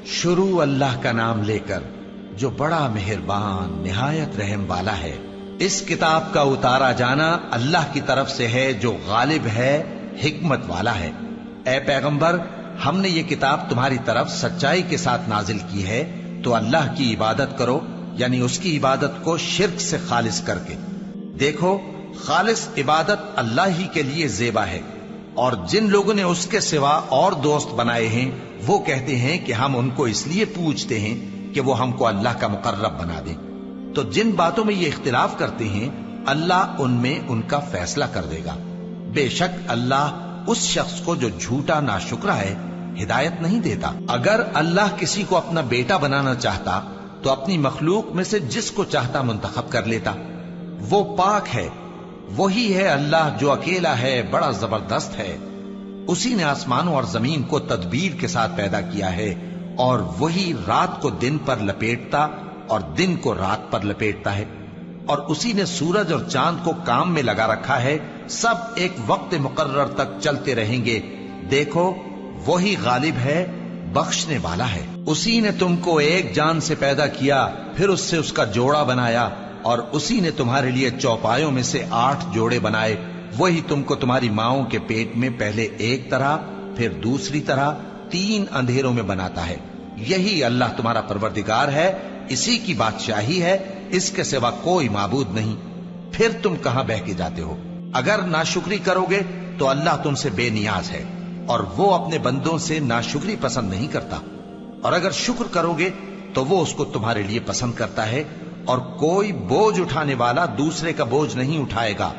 शुरू अल्लाह का नाम लेकर जो बड़ा मेहरबान निहायत रहम वाला है। इस किताब का उतारा जाना अल्लाह की तरफ से है जो गालिब है, हिकमत वाला है। ए पैगंबर, हमने ये किताब तुम्हारी तरफ सच्चाई के साथ नाजिल की है, तो अल्लाह की इबादत करो, यानी उसकी इबादत को शिर्क से खालिस करके। देखो, खालिस इबादत अल्लाह ही के लिए ज़ेबा है, और जिन लोगों ने उसके सिवा और दोस्त बनाए हैं वो कहते हैं कि हम उनको इसलिए पूजते हैं कि वो हमको अल्लाह का मुकर्रब बना दें। तो जिन बातों में ये इख्तिलाफ करते हैं अल्लाह उनमें उनका फैसला कर देगा। बेशक अल्लाह उस शख्स को जो झूठा नाशुक्रा है हिदायत नहीं देता। अगर अल्लाह किसी को अपना बेटा बनाना चाहता तो अपनी मखलूक में से जिसको चाहता मुंतखब कर लेता। वो पाक है, वही है अल्लाह जो अकेला है, बड़ा जबरदस्त है। उसी ने आसमानों और जमीन को तदबीर के साथ पैदा किया है, और वही रात को दिन पर लपेटता और दिन को रात पर लपेटता है। और उसी ने सूरज और चांद को काम में लगा रखा है, सब एक वक्त मुकर्रर तक चलते रहेंगे। देखो, वही गालिब है, बख्शने वाला है। उसी ने तुमको एक जान से पैदा किया, फिर उससे उसका जोड़ा बनाया, और उसी ने तुम्हारे लिए चौपायों में से 8 जोड़े बनाए। वही तुमको तुम्हारी माओं के पेट में पहले एक तरह, फिर दूसरी तरह, 3 अंधेरों में बनाता है। यही अल्लाह तुम्हारा परवरदिगार है, इसी की बादशाही है, इसके सिवा कोई माबूद नहीं। फिर तुम कहां बह के जाते हो? अगर नाशुक्री करोगे तो अल्लाह तुमसे बेनियाज है, और वो अपने बंदों से नाशुक्री पसंद नहीं करता। और अगर शुक्र करोगे तो वो उसको तुम्हारे लिए पसंद करता है, और कोई बोझ उठाने वाला दूसरे का बोझ नहीं उठाएगा।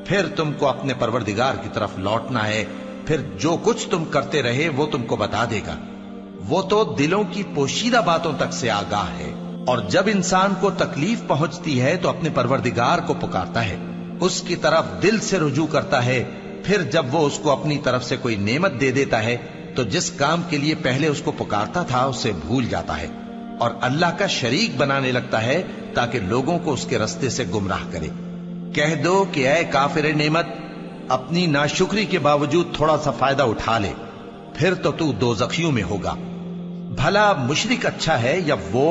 फिर तुमको अपने परवरदिगार की तरफ लौटना है, फिर जो कुछ तुम करते रहे वो तुमको बता देगा। वो तो दिलों की पोशीदा बातों तक से आगाह है। और जब इंसान को तकलीफ पहुंचती है तो अपने परवरदिगार को पुकारता है, उसकी तरफ दिल से रुजू करता है। फिर जब वो उसको अपनी तरफ से कोई नेमत दे देता है तो जिस काम के लिए पहले उसको पुकारता था उसे भूल जाता है, और अल्लाह का शरीक बनाने लगता है ताकि लोगों को उसके रास्ते से गुमराह करे। कह दो कि ऐ काफिर नेमत, अपनी नाशुक्री के बावजूद थोड़ा सा फायदा उठा ले, फिर तो तू दोज़खियों में होगा। भला मुशरिक अच्छा है या वो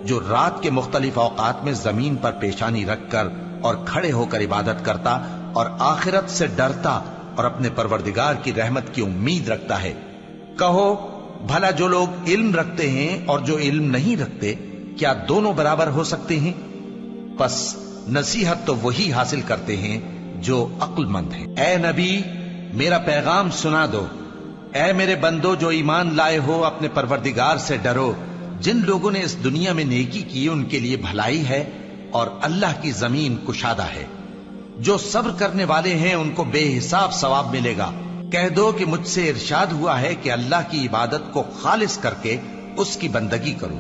जो रात के मुख्तलिफ औकात में जमीन पर पेशानी रखकर और खड़े होकर इबादत करता और आखिरत से डरता और अपने परवरदिगार की रहमत की उम्मीद रखता है। कहो, भला जो लोग इल्म रखते हैं और जो इल्म नहीं रखते, क्या दोनों बराबर हो सकते हैं? बस नसीहत तो वही हासिल करते हैं जो अक्लमंद हैं। ए नबी, मेरा पैगाम सुना दो। ए मेरे बंदो जो ईमान लाए हो, अपने परवरदिगार से डरो। जिन लोगों ने इस दुनिया में नेकी की उनके लिए भलाई है, और अल्लाह की जमीन कुशादा है। जो सब्र करने वाले हैं उनको बेहिसाब सवाब मिलेगा। कह दो कि मुझसे इरशाद हुआ है कि अल्लाह की इबादत को खालिस करके उसकी बंदगी करूं,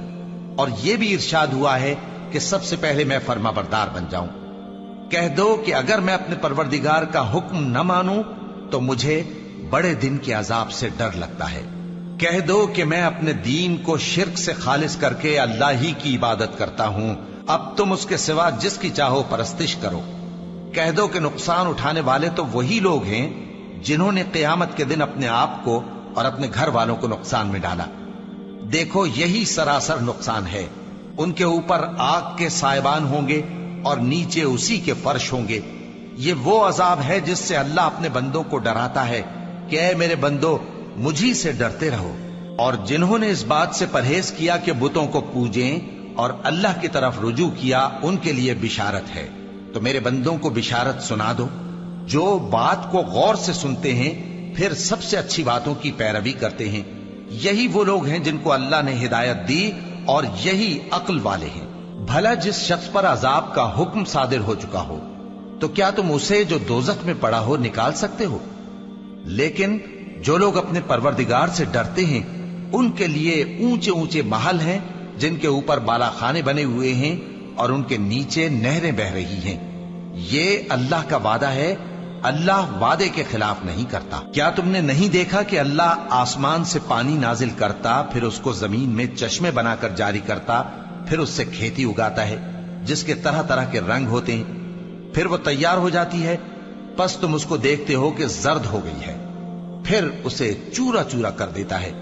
और यह भी इरशाद हुआ है कि सबसे पहले मैं फर्माबरदार बन जाऊं। कह दो कि अगर मैं अपने परवरदिगार का हुक्म न मानूं तो मुझे बड़े दिन के अजाब से डर लगता है। कह दो कि मैं अपने दीन को शिर्क से खालिस करके अल्लाह ही की इबादत करता हूं, अब तुम उसके सिवा जिसकी चाहो परस्तिश करो। कह दो कि नुकसान उठाने वाले तो वही लोग हैं जिन्होंने क़यामत के दिन अपने आप को और अपने घर वालों को नुकसान में डाला। देखो, यही सरासर नुकसान है। उनके ऊपर आग के सायबान होंगे और नीचे उसी के फर्श होंगे। ये वो अजाब है जिससे अल्लाह अपने बंदों को डराता है कि ऐ मेरे बंदो, मुझी से डरते रहो। और जिन्होंने इस बात से परहेज किया कि बुतों को पूजें और अल्लाह की तरफ रुजू किया, उनके लिए बिशारत है। तो मेरे बंदों को बिशारत सुना दो जो बात को गौर से सुनते हैं, फिर सबसे अच्छी बातों की पैरवी करते हैं। यही वो लोग हैं जिनको अल्लाह ने हिदायत दी, और यही अक्ल वाले हैं। भला जिस शख्स पर अजाब का हुक्म सादिर हो चुका हो, तो क्या तुम उसे जो दोजख में पड़ा हो निकाल सकते हो? लेकिन जो लोग अपने परवरदिगार से डरते हैं उनके लिए ऊंचे ऊंचे महल हैं जिनके ऊपर बालाखाने बने हुए हैं और उनके नीचे नहरें बह रही हैं। ये अल्लाह का वादा है, अल्लाह वादे के खिलाफ नहीं करता। क्या तुमने नहीं देखा कि अल्लाह आसमान से पानी नाजिल करता, फिर उसको जमीन में चश्मे बनाकर जारी करता, फिर उससे खेती उगाता है जिसके तरह तरह के रंग होते हैं, फिर वो तैयार हो जाती है। बस तुम उसको देखते हो कि जर्द हो गई है, फिर उसे चूरा चूरा कर देता है।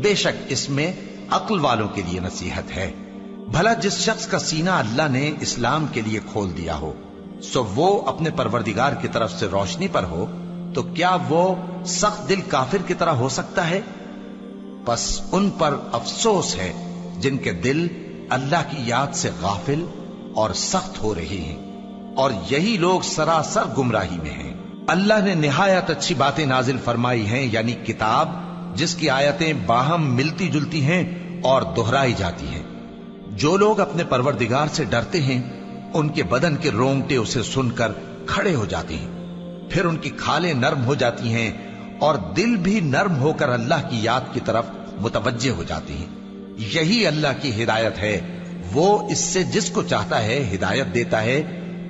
बेशक इसमें अक्ल वालों के लिए नसीहत है। भला जिस शख्स का सीना अल्लाह ने इस्लाम के लिए खोल दिया हो, सो वो अपने परवरदिगार की तरफ से रोशनी पर हो, तो क्या वो सख्त दिल काफिर की तरह हो सकता है? बस उन पर अफसोस है जिनके दिल अल्लाह की याद से गाफिल और सख्त हो रहे हैं, और यही लोग सरासर गुमराही में हैं। अल्लाह ने निहायत अच्छी बातें नाजिल फरमाई हैं, यानी किताब जिसकी आयतें बाहम मिलती जुलती हैं और दोहराई जाती हैं। जो लोग अपने परवरदिगार से डरते हैं, उनके बदन के रोंगटे उसे सुनकर खड़े हो जाते हैं, फिर उनकी खालें नर्म हो जाती हैं और दिल भी नर्म होकर अल्लाह की याद की तरफ मुतवज्जे हो जाते हैं। यही अल्लाह की हिदायत है। वो इससे जिसको चाहता है हिदायत देता है,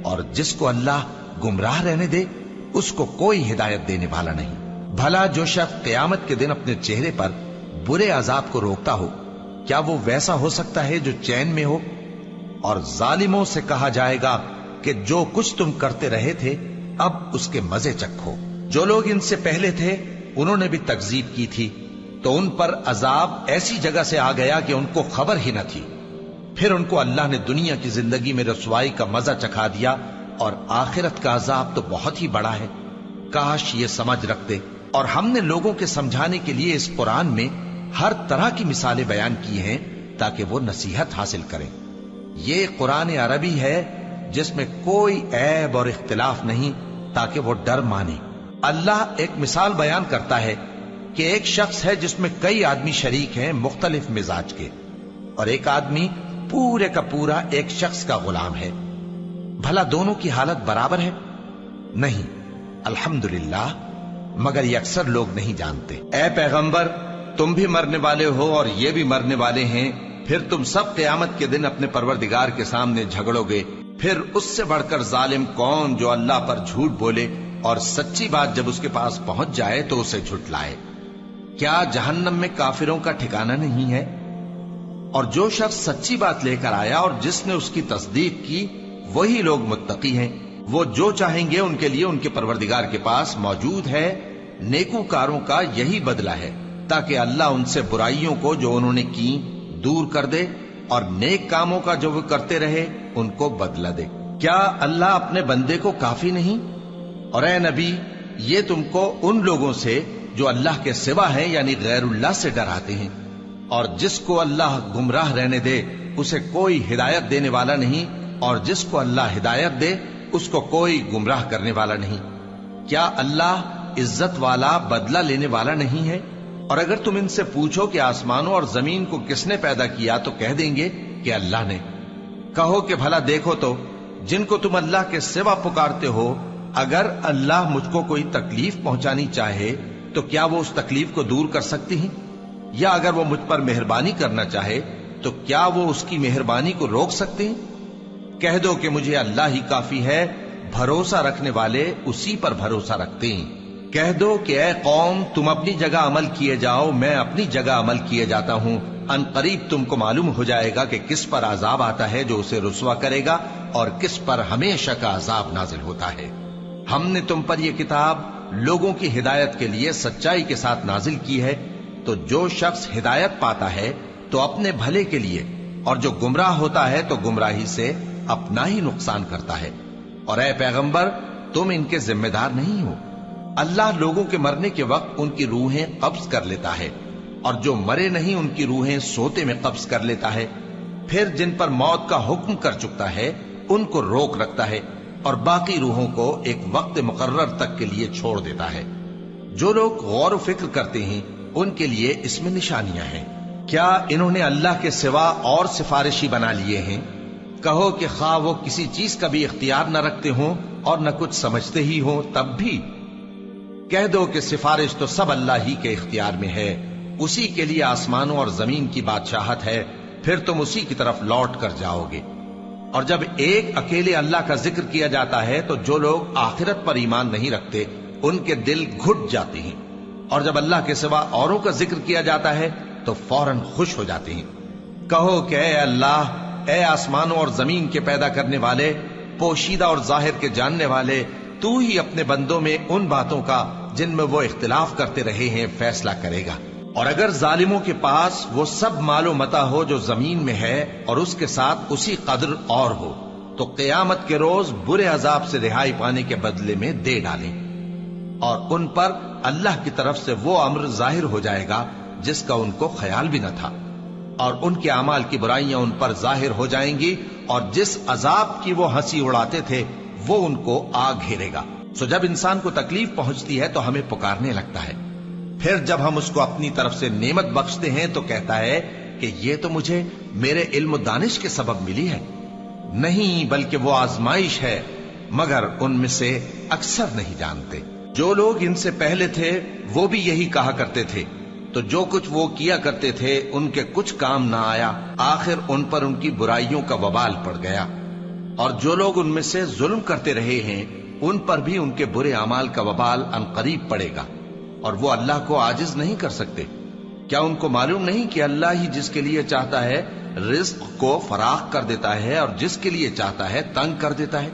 और जिसको अल्लाह गुमराह रहने दे उसको कोई हिदायत देने वाला नहीं। भला जो शख्स क़यामत के दिन अपने चेहरे पर बुरे अजाब को रोकता हो, क्या वो वैसा हो सकता है जो चैन में हो? और जालिमों से कहा जाएगा कि जो कुछ तुम करते रहे थे अब उसके मजे चखो। जो लोग इनसे पहले थे उन्होंने भी तकजीब की थी, तो उन पर अजाब ऐसी जगह से आ गया कि उनको खबर ही न थी। फिर उनको अल्लाह ने दुनिया की जिंदगी में रसवाई का मजा चखा दिया, और आखिरत का अजाब तो बहुत ही बड़ा है। काश ये समझ रखते। और हमने लोगों के समझाने के लिए इस कुरान में हर तरह की मिसालें बयान की हैं ताकि वो नसीहत हासिल करें। ये कुरान अरबी है जिसमें कोई ऐब और इख्तिलाफ नहीं, ताकि वो डर माने। अल्लाह एक मिसाल बयान करता है कि एक शख्स है जिसमें कई आदमी शरीक हैं मुख्तलिफ मिजाज के, और एक आदमी पूरे का पूरा एक शख्स का गुलाम है। भला दोनों की हालत बराबर है? नहीं, अल्हम्दुलिल्लाह, मगर ये अक्सर लोग नहीं जानते। ऐ पैगंबर, तुम भी मरने वाले हो और ये भी मरने वाले हैं, फिर तुम सब क़यामत के दिन अपने परवरदिगार के सामने झगड़ोगे। फिर उससे बढ़कर जालिम कौन जो अल्लाह पर झूठ बोले और सच्ची बात जब उसके पास पहुंच जाए तो उसे झुटलाए। क्या जहन्नम में काफिरों का ठिकाना नहीं है? और जो शख्स सच्ची बात लेकर आया और जिसने उसकी तस्दीक की, वही लोग मुत्तकी हैं। वो जो चाहेंगे उनके लिए उनके परवरदिगार के पास मौजूद है। नेकूकारों का यही बदला है, ताकि अल्लाह उनसे बुराइयों को जो उन्होंने की दूर कर दे, और नेक कामों का जो वो करते रहे उनको बदला दे। क्या अल्लाह अपने बंदे को काफी नहीं? और ए नबी, ये तुमको उन लोगों से जो अल्लाह के सिवा है यानी गैरुल्लाह से डराते हैं, और जिसको अल्लाह गुमराह रहने दे उसे कोई हिदायत देने वाला नहीं, और जिसको अल्लाह हिदायत दे उसको कोई गुमराह करने वाला नहीं। क्या अल्लाह इज्जत वाला, बदला लेने वाला नहीं है? और अगर तुम इनसे पूछो कि आसमानों और जमीन को किसने पैदा किया, तो कह देंगे कि अल्लाह ने। कहो कि भला देखो तो, जिनको तुम अल्लाह के सिवा पुकारते हो, अगर अल्लाह मुझको कोई तकलीफ पहुंचानी चाहे तो क्या वो उस तकलीफ को दूर कर सकती हैं? या अगर वो मुझ पर मेहरबानी करना चाहे तो क्या वो उसकी मेहरबानी को रोक सकते हैं? कह दो कि मुझे अल्लाह ही काफी है, भरोसा रखने वाले उसी पर भरोसा रखते हैं। कह दो कि ऐ कौम, तुम अपनी जगह अमल किए जाओ, मैं अपनी जगह अमल किए जाता हूं। अनकरीब तुमको मालूम हो जाएगा कि किस पर अजाब आता है जो उसे रुसवा करेगा, और किस पर हमेशा का अजाब नाजिल होता है। हमने तुम पर यह किताब लोगों की हिदायत के लिए सच्चाई के साथ नाजिल की है, तो जो शख्स हिदायत पाता है तो अपने भले के लिए, और जो गुमराह होता है तो गुमराही से अपना ही नुकसान करता है। और ऐ पैगंबर, तुम इनके जिम्मेदार नहीं हो। अल्लाह लोगों के मरने के वक्त उनकी रूहें कब्ज कर लेता है, और जो मरे नहीं उनकी रूहें सोते में कब्ज कर लेता है। फिर जिन पर मौत का हुक्म कर चुकता है उनको रोक रखता है, और बाकी रूहों को एक वक्त मुकर्रर तक के लिए छोड़ देता है। जो लोग गौर व फिक्र करते हैं उनके लिए इसमें निशानियां हैं। क्या इन्होंने अल्लाह के सिवा और सिफारिशी बना लिए हैं? कहो कि खा वो किसी चीज का भी इख्तियार न रखते हों और न कुछ समझते ही हों, तब भी कह दो कि सिफारिश तो सब अल्लाह ही के इख्तियार में है। उसी के लिए आसमानों और जमीन की बादशाहत है, फिर तुम उसी की तरफ लौट कर जाओगे। और जब एक अकेले अल्लाह का जिक्र किया जाता है तो जो लोग आखिरत पर ईमान नहीं रखते उनके दिल घुट जाते हैं, और जब अल्लाह के सिवा औरों का जिक्र किया जाता है तो फौरन खुश हो जाते हैं। कहो कि ऐ अल्लाह, ऐ आसमानों और जमीन के पैदा करने वाले, पोशीदा और जाहिर के जानने वाले, तू ही अपने बंदों में उन बातों का जिनमें वो इख्तिलाफ करते रहे हैं फैसला करेगा। اور اگر ظالموں کے پاس وہ سب مال و متا ہو جو زمین میں ہے اور اس کے ساتھ اسی قدر اور ہو تو قیامت کے روز برے عذاب سے رہائی پانے کے بدلے میں دے ڈالیں، اور ان پر اللہ کی طرف سے وہ امر ظاہر ہو جائے گا جس کا ان کو خیال بھی نہ تھا، اور ان کے اعمال کی برائیاں ان پر ظاہر ہو جائیں گی، اور جس عذاب کی وہ ہنسی اڑاتے تھے وہ ان کو آ گھیرے گا۔ سو جب انسان کو تکلیف پہنچتی ہے تو ہمیں پکارنے لگتا ہے، پھر جب ہم اس کو اپنی طرف سے نعمت بخشتے ہیں تو کہتا ہے کہ یہ تو مجھے میرے علم و دانش کے سبب ملی ہے۔ نہیں، بلکہ وہ آزمائش ہے، مگر ان میں سے اکثر نہیں جانتے۔ جو لوگ ان سے پہلے تھے وہ بھی یہی کہا کرتے تھے، تو جو کچھ وہ کیا کرتے تھے ان کے کچھ کام نہ آیا، آخر ان پر ان کی برائیوں کا وبال پڑ گیا۔ اور جو لوگ ان میں سے ظلم کرتے رہے ہیں ان پر بھی ان کے برے اعمال کا وبال عنقریب پڑے گا، اور وہ اللہ کو عاجز نہیں کر سکتے۔ کیا ان کو معلوم نہیں کہ اللہ ہی جس کے لیے چاہتا ہے رزق کو فراخ کر دیتا ہے اور جس کے لیے چاہتا ہے تنگ کر دیتا ہے؟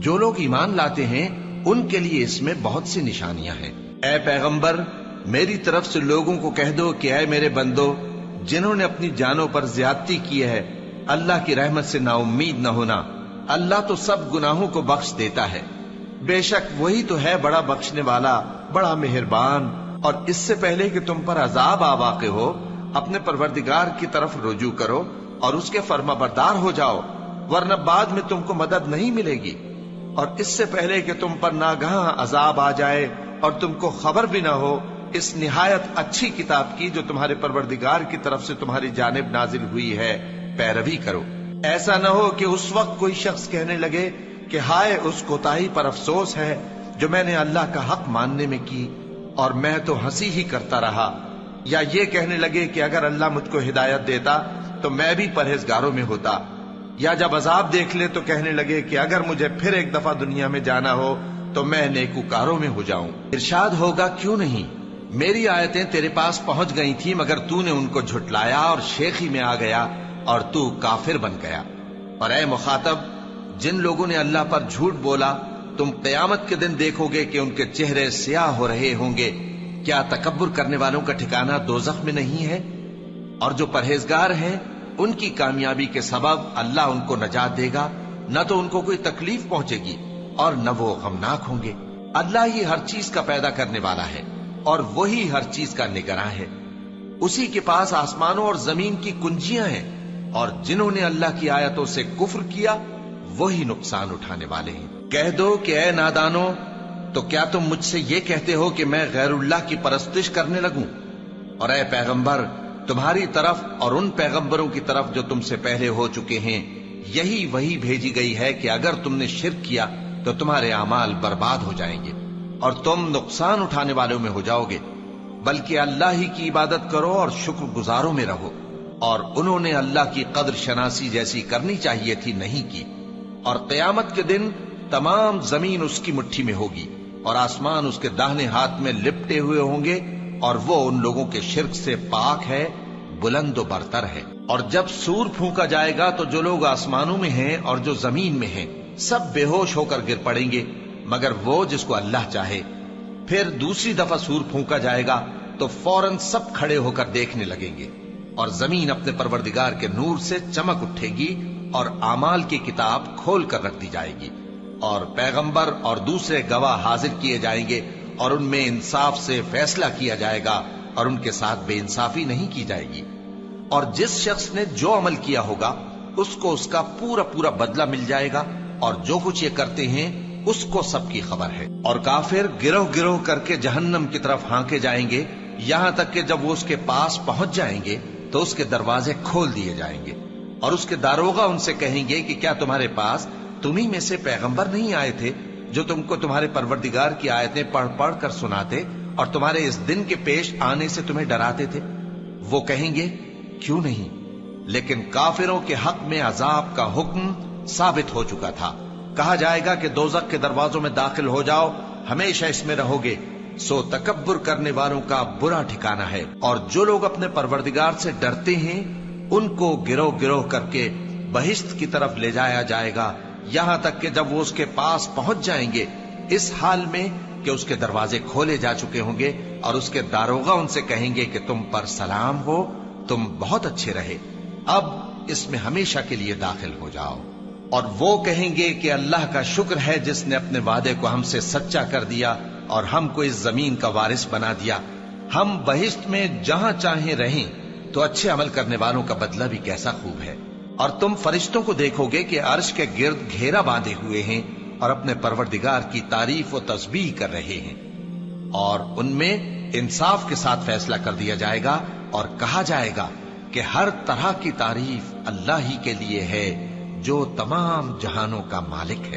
جو لوگ ایمان لاتے ہیں ان کے لیے اس میں بہت سی نشانیاں ہیں۔ اے پیغمبر، میری طرف سے لوگوں کو کہہ دو کہ اے میرے بندو، جنہوں نے اپنی جانوں پر زیادتی کی ہے، اللہ کی رحمت سے نا امید نہ ہونا۔ اللہ تو سب گناہوں کو بخش دیتا ہے، بے شک وہی تو ہے بڑا بخشنے والا، بڑا مہربان۔ اور اس سے پہلے کہ تم پر عذاب آ واقع ہو، اپنے پروردگار کی طرف رجوع کرو اور اس کے فرما بردار ہو جاؤ، ورنہ بعد میں تم کو مدد نہیں ملے گی۔ اور اس سے پہلے کہ تم پر ناگہاں عذاب آ جائے اور تم کو خبر بھی نہ ہو، اس نہایت اچھی کتاب کی جو تمہارے پروردگار کی طرف سے تمہاری جانب نازل ہوئی ہے پیروی کرو۔ ایسا نہ ہو کہ اس وقت کوئی شخص کہنے لگے کہ ہائے اس کوتاہی پر افسوس ہے جو میں نے اللہ کا حق ماننے میں کی، اور میں تو ہنسی ہی کرتا رہا، یا یہ کہنے لگے کہ اگر اللہ مجھ کو ہدایت دیتا تو میں بھی پرہیزگاروں میں ہوتا، یا جب عذاب دیکھ لے تو کہنے لگے کہ اگر مجھے پھر ایک دفعہ دنیا میں جانا ہو تو میں نیکوکاروں میں ہو جاؤں۔ ارشاد ہوگا کیوں نہیں، میری آیتیں تیرے پاس پہنچ گئی تھی مگر تو نے ان کو جھٹلایا اور شیخی میں آ گیا اور تو کافر بن گیا۔ اور اے مخاطب، جن لوگوں نے اللہ پر جھوٹ بولا تم قیامت کے دن دیکھو گے کہ ان کے چہرے سیاہ ہو رہے ہوں گے۔ کیا تکبر کرنے والوں کا ٹھکانہ دوزخ میں نہیں ہے؟ اور جو پرہیزگار ہیں ان کی کامیابی کے سبب اللہ ان کو نجات دے گا، نہ تو ان کو کوئی تکلیف پہنچے گی اور نہ وہ غمناک ہوں گے۔ اللہ ہی ہر چیز کا پیدا کرنے والا ہے اور وہی ہر چیز کا نگراں ہے۔ اسی کے پاس آسمانوں اور زمین کی کنجیاں ہیں، اور جنہوں نے اللہ کی آیتوں سے کفر کیا وہی نقصان اٹھانے والے ہیں۔ کہہ دو کہ اے نادانو، تو کیا تم مجھ سے یہ کہتے ہو کہ میں غیر اللہ کی پرستش کرنے لگوں؟ اور اے پیغمبر، تمہاری طرف اور ان پیغمبروں کی طرف جو تم سے پہلے ہو چکے ہیں یہی وہی بھیجی گئی ہے کہ اگر تم نے شرک کیا تو تمہارے اعمال برباد ہو جائیں گے اور تم نقصان اٹھانے والوں میں ہو جاؤ گے، بلکہ اللہ ہی کی عبادت کرو اور شکر گزاروں میں رہو۔ اور انہوں نے اللہ کی قدر شناسی جیسی کرنی چاہیے تھی نہیں کی۔ اور قیامت کے دن تمام زمین اس کی مٹھی میں ہوگی اور آسمان اس کے داہنے ہاتھ میں لپٹے ہوئے ہوں گے، اور وہ ان لوگوں کے شرک سے پاک ہے، بلند و برتر ہے۔ اور جب سور پھونکا جائے گا تو جو لوگ آسمانوں میں ہیں اور جو زمین میں ہیں سب بے ہوش ہو کر گر پڑیں گے مگر وہ جس کو اللہ چاہے۔ پھر دوسری دفعہ سور پھونکا جائے گا تو فوراً سب کھڑے ہو کر دیکھنے لگیں گے، اور زمین اپنے پروردگار کے نور سے چمک اٹھے گی اور اعمال کی کتاب کھول کر رکھ دی جائے گی، اور پیغمبر اور دوسرے گواہ حاضر کیے جائیں گے، اور ان میں انصاف سے فیصلہ کیا جائے گا اور ان کے ساتھ بے انصافی نہیں کی جائے گی۔ اور جس شخص نے جو عمل کیا ہوگا اس کو اس کا پورا پورا بدلہ مل جائے گا، اور جو کچھ یہ کرتے ہیں اس کو سب کی خبر ہے۔ اور کافر گروہ گروہ کر کے جہنم کی طرف ہانکے جائیں گے، یہاں تک کہ جب وہ اس کے پاس پہنچ جائیں گے تو اس کے دروازے کھول دیے جائیں گے، اور اس کے داروغہ ان سے کہیں گے کہ کیا تمہارے پاس تمہیں میں سے پیغمبر نہیں آئے تھے جو تم کو تمہارے پروردگار کی آیتیں پڑھ پڑھ کر سناتے اور تمہارے اس دن کے پیش آنے سے تمہیں ڈراتے تھے؟ وہ کہیں گے کیوں نہیں، لیکن کافروں کے حق میں عذاب کا حکم ثابت ہو چکا تھا۔ کہا جائے گا کہ دوزخ کے دروازوں میں داخل ہو جاؤ، ہمیشہ اس میں رہو گے، سو تکبر کرنے والوں کا برا ٹھکانہ ہے۔ اور جو لوگ اپنے پروردگار سے ڈرتے ہیں ان کو گروہ گروہ کر کے بہشت کی طرف لے جایا جائے گا، یہاں تک کہ جب وہ اس کے پاس پہنچ جائیں گے اس حال میں کہ اس کے دروازے کھولے جا چکے ہوں گے اور اس کے दारोगा उनसे कहेंगे कि तुम पर सलाम हो, तुम बहुत अच्छे रहे, अब इसमें हमेशा के लिए दाखिल हो जाओ। और वो कहेंगे कि अल्लाह का शुक्र है जिसने अपने वादे को हमसे सच्चा कर दिया और हमको इस जमीन का वारिस बना दिया। हम बहिश्त में जहां चाहें रहें, तो अच्छे अमल करने वालों का बदला भी कैसा खूब है। और तुम फरिश्तों को देखोगे कि अर्श के गिर्द घेरा बांधे हुए हैं और अपने परवरदिगार की तारीफ व तस्बीह कर रहे हैं, और उनमें इंसाफ के साथ फैसला कर दिया जाएगा और कहा जाएगा कि हर तरह की तारीफ अल्लाह ही के लिए है जो तमाम जहानों का मालिक है।